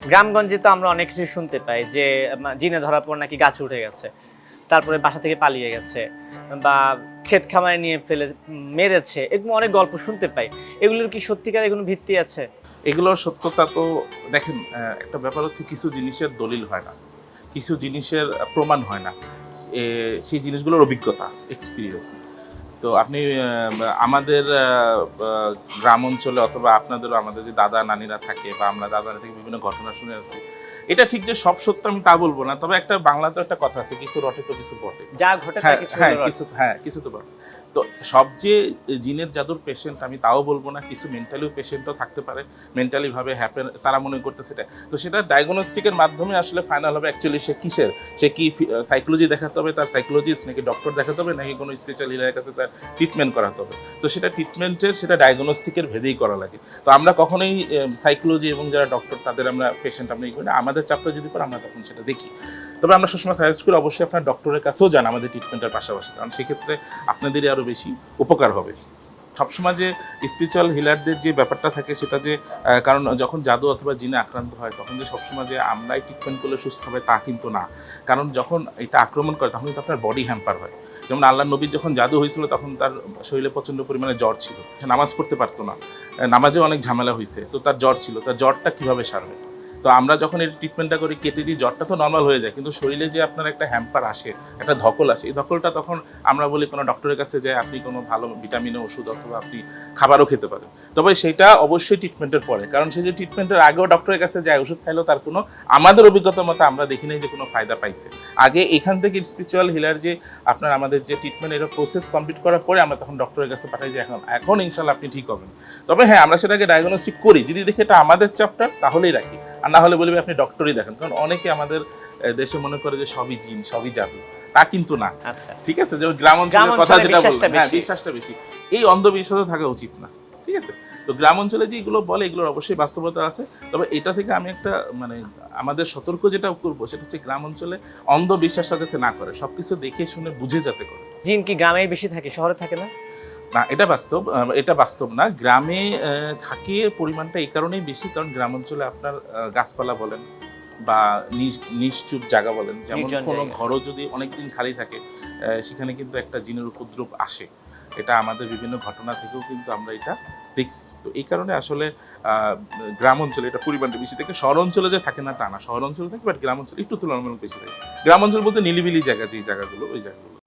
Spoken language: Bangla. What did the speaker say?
গ্রামগঞ্জে তো আমরা অনেক কিছু শুনতে পাই যে জিনে ধরার পর নাকি গাছে উঠে গেছে, তারপরে বাসা থেকে পালিয়ে গেছে, বা ক্ষেত খামারে নিয়ে ফেলে মেরেছে, এরকম অনেক গল্প শুনতে পাই। এগুলোর কি সত্যিকারের কোনো ভিত্তি আছে? এগুলোর সত্যতা তো দেখেন, একটা ব্যাপার হচ্ছে কিছু জিনিসের দলিল হয় না, কিছু জিনিসের প্রমাণ হয় না, সেই জিনিসগুলোর অভিজ্ঞতা, এক্সপিরিয়েন্স। তো আপনি আমাদের গ্রাম অঞ্চলে অথবা আপনাদেরও আমাদের যে দাদা নানিরা থাকে বা আমরা দাদা থেকে বিভিন্ন ঘটনা শুনে আসছি, এটা ঠিক যে সব সত্য আমি তা বলবো না, তবে একটা বাংলাতে একটা কথা আছে, কিছু রটে তো কিছু বটে। যা ঘটে তা হ্যাঁ কিছু হ্যাঁ হলো রটে। কিছু, হ্যাঁ কিছু তো বটে। তো সব যে জিনের জাদুর পেশেন্ট আমি তাও বলবো না, কিছু মেন্টালিও পেশেন্টও থাকতে পারে, মেন্টালি ভাবে হ্যাপেন তারা মনে করতে সেটা। তো সেটা ডায়াগনস্টিকের মাধ্যমে আসলে ফাইনাল হবে অ্যাকচুয়ালি সে কিসের, সে কি সাইকোলজি দেখাতে হবে, তার সাইকোলজিস্ট নাকি ডক্টর দেখাতে হবে, নাকি কোনো স্পেশাল হিলারের কাছে তার ট্রিটমেন্ট করাতে হবে। তো সেটা ট্রিটমেন্টের, সেটা ডায়াগনস্টিকের ভেদেই করা লাগে। তো আমরা কখনোই সাইকোলজি এবং যারা ডক্টর তাদের আমরা পেশেন্ট আমরা ই করি না, আমাদের চাপটা যদি পড়ে আমরা তখন সেটা দেখি। তবে আমরা সবসময় সাজেস্ট করি অবশ্যই আপনার ডক্টরের কাছেও যান আমাদের ট্রিটমেন্টের পাশাপাশি, কারণ সেক্ষেত্রে আপনাদেরই আরও বেশি উপকার হবে। সবসময় যে স্পিরিচুয়াল হিলারদের যে ব্যাপারটা থাকে সেটা যে কারণ যখন জাদু অথবা জিনে আক্রান্ত হয় তখন যে সবসময় যে আমরাই ট্রিটমেন্ট করলে সুস্থ হবে তা কিন্তু না। কারণ যখন এটা আক্রমণ করে তখন কিন্তু আপনার বডি হ্যাম্পার হয়। যেমন আল্লাহ নবীর যখন জাদু হয়েছিল তখন তার শরীরে প্রচণ্ড পরিমাণে জ্বর ছিল, সে নামাজ পড়তে পারতো না, নামাজেও অনেক ঝামেলা হয়েছে, তো তার জ্বর ছিল, তার জ্বরটা কীভাবে সারবে? তো আমরা যখন এই ট্রিটমেন্টটা করি, কেটে দিই, জ্বরটা তো নর্মাল হয়ে যায়, কিন্তু শরীরে যে আপনার একটা হ্যাম্পার আসে, একটা ধকল আসে, এই ধকলটা তখন আমরা বলি কোনো ডক্টরের কাছে যে আপনি কোনো ভালো ভিটামিনের ওষুধ অথবা আপনি খাবারও খেতে পারেন। তবে সেটা অবশ্যই ট্রিটমেন্টের পরে, কারণ সে যে ট্রিটমেন্টের আগেও ডক্টরের কাছে যায় ওষুধ খাইলেও তার কোনো, আমাদের অভিজ্ঞতা মতো আমরা দেখি নাই যে কোনো ফায়দা পাইছে। আগে এখান থেকে স্পিরিচুয়াল হিলার যে আপনার আমাদের যে ট্রিটমেন্ট এটা প্রসেস কমপ্লিট করার পরে আমরা তখন ডক্টরের কাছে পাঠাই যে এখন ইনশাল্লাহ আপনি ঠিক হবেন। তবে হ্যাঁ, আমরা সেটাকে ডায়াগনস্টিক করি, যদি দেখি এটা আমাদের চ্যাপ্টার তাহলেই রাখি, আর না হলে বলবে আপনি ডক্টরই দেখেন। কারণ অনেকে আমাদের দেশে মনে করে যে সবই জিন, সবই জাদু, তা কিন্তু না। আচ্ছা, ঠিক আছে, যেমন গ্রাম অঞ্চলের কথা যেটা বললাম, হ্যাঁ বিশ্বাসটা বেশি, এই অন্ধবিশ্বাসও থাকা উচিত না। ঠিক আছে, তো গ্রাম অঞ্চলে যে এগুলো বলে এগুলোর অবশ্যই বাস্তবতা আছে। তবে এটা থেকে আমি একটা মানে আমাদের সতর্ক যেটা করবো সেটা হচ্ছে গ্রাম অঞ্চলে অন্ধবিশ্বাসটা যাতে না করে, সবকিছু দেখে শুনে বুঝে যাতে করে। জিন কি গ্রামে বেশি থাকে, শহরে থাকে না? না, এটা বাস্তব, এটা বাস্তব না। গ্রামে থাকে পরিমাণটা এই কারণেই বেশি, কারণ গ্রাম অঞ্চলে আপনার গাছপালা বলেন বা নিশ্চুপ জায়গা বলেন, যেমন কোনো ঘরও যদি অনেকদিন খালি থাকে সেখানে কিন্তু একটা জিনের উপদ্রব আসে। এটা আমাদের বিভিন্ন ঘটনা থেকেও কিন্তু আমরা এটা দেখছি। তো এই কারণে আসলে গ্রাম অঞ্চলে এটা পরিমাণটা বেশি থাকে। শহর অঞ্চলে যে থাকে না তা না, শহর অঞ্চলে থাকে, বাট গ্রাম অঞ্চলে একটু তুলনামূলক বেশি থাকে। গ্রাম অঞ্চল বলতে নিলিবিলি জায়গা, যেই জায়গাগুলো, ওই জায়গাগুলো।